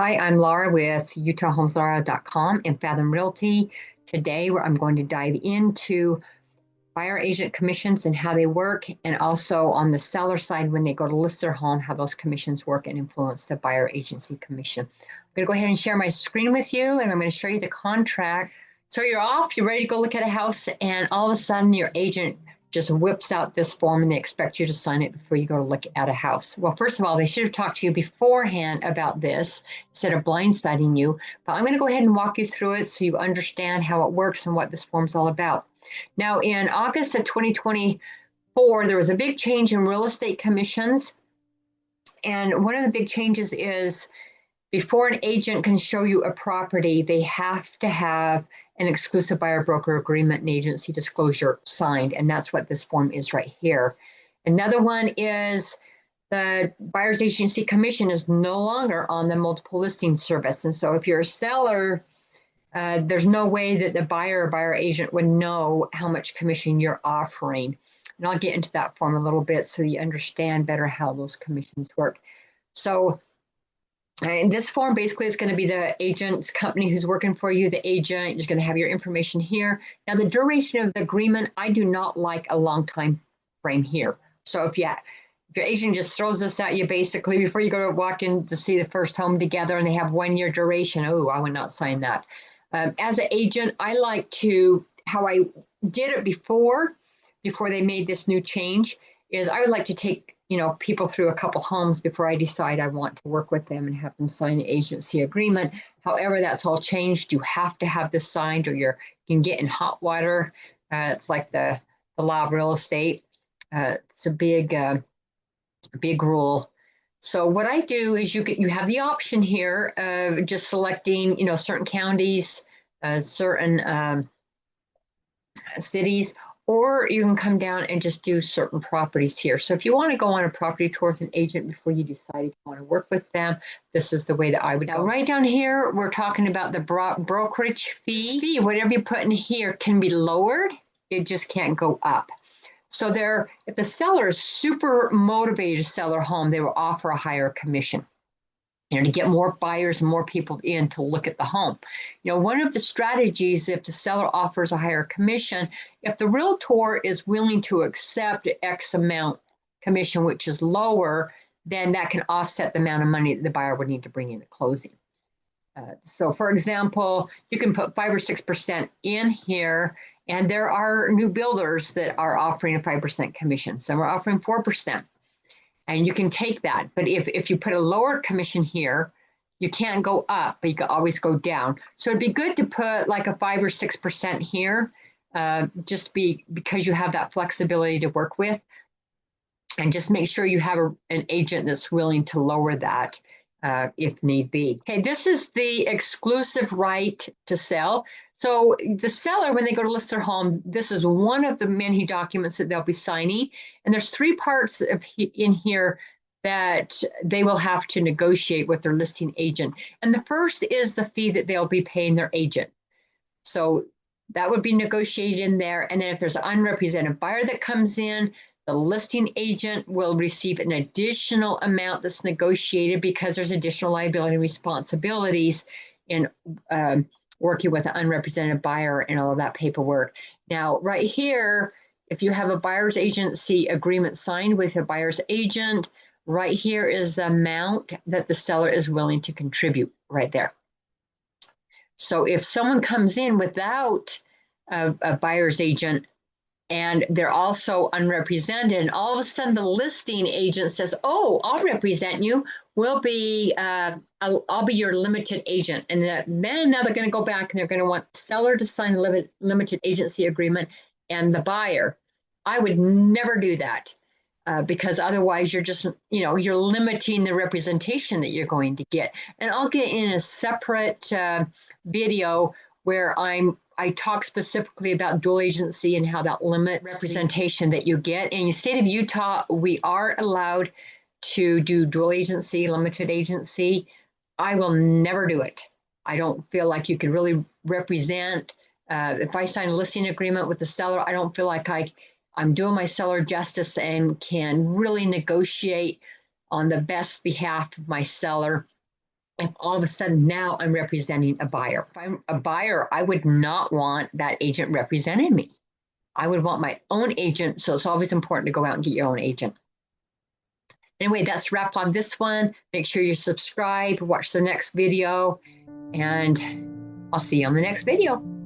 Hi, I'm Laura with UtahHomesLaura.com and Fathom Realty. Today, I'm going to dive into buyer agent commissions and how they work, and also on the seller side, when they go to list their home, how those commissions work and influence the buyer agency commission. I'm going to go ahead and share my screen with you, and I'm going to show you the contract. So you're off, you're ready to go look at a house, and all of a sudden your agent just whips out this form and they expect you to sign it before you go to look at a house. Well, first of all, they should have talked to you beforehand about this instead of blindsiding you. But I'm going to go ahead and walk you through it so you understand how it works and what this form's all about. Now, in August of 2024, there was a big change in real estate commissions. And one of the big changes is before an agent can show you a property, they have to have an exclusive buyer broker agreement and agency disclosure signed. And that's what this form is right here. Another one is the buyer's agency commission is no longer on the multiple listing service. And so if you're a seller, there's no way that the buyer or buyer agent would know how much commission you're offering. And I'll get into that form a little bit so you understand better how those commissions work. So in this form, basically, it's going to be the agent's company who's working for you, the agent. You're going to have your information here. Now, the duration of the agreement, I do not like a long time frame here. So if your agent just throws this at you basically before you go to walk in to see the first home together and they have 1 year duration, oh, I would not sign that. As an agent, I like to, how I did it before they made this new change, is I would like to take people through a couple homes before I decide I want to work with them and have them sign an agency agreement. However, that's all changed. You have to have this signed or you can get in hot water. It's like the law of real estate. It's a big rule. So what I do is you have the option here of just selecting certain counties, certain cities, or you can come down and just do certain properties here. So if you want to go on a property tour with an agent before you decide if you want to work with them, this is the way that I would go. Right down here, we're talking about the brokerage fee. Whatever you put in here can be lowered. It just can't go up. So if the seller is super motivated to sell their home, they will offer a higher commission, to get more buyers and more people in to look at the home. One of the strategies, if the seller offers a higher commission, if the realtor is willing to accept X amount commission, which is lower, then that can offset the amount of money that the buyer would need to bring in at closing. So for example, you can put 5 or 6% in here, and there are new builders that are offering a 5% commission. Some are offering 4%. And you can take that. But if you put a lower commission here, you can't go up, but you can always go down. So it'd be good to put like a 5 or 6% here, because you have that flexibility to work with. And just make sure you have an agent that's willing to lower that if need be. Okay, this is the exclusive right to sell. So the seller, when they go to list their home, this is one of the many documents that they'll be signing. And there's 3 parts in here that they will have to negotiate with their listing agent. And the first is the fee that they'll be paying their agent. So that would be negotiated in there. And then if there's an unrepresented buyer that comes in, the listing agent will receive an additional amount that's negotiated because there's additional liability and responsibilities in working with an unrepresented buyer and all of that paperwork. Now, right here, if you have a buyer's agency agreement signed with a buyer's agent, right here is the amount that the seller is willing to contribute right there. So if someone comes in without a buyer's agent and they're also unrepresented, and all of a sudden the listing agent says, oh, I'll represent you, I'll be your limited agent. And then now they're going to go back and they're going to want the seller to sign a limited agency agreement and the buyer. I would never do that because otherwise you're just, you're limiting the representation that you're going to get. And I'll get in a separate video where I talk specifically about dual agency and how that limits representation that you get. In the state of Utah, we are allowed to do dual agency, limited agency. I will never do it. I don't feel like you can really represent. If I sign a listing agreement with the seller, I don't feel like I'm doing my seller justice and can really negotiate on the best behalf of my seller if all of a sudden now I'm representing a buyer. If I'm a buyer, I would not want that agent representing me. I would want my own agent. So it's always important to go out and get your own agent. Anyway, that's wrap on this one. Make sure you subscribe, watch the next video, and I'll see you on the next video.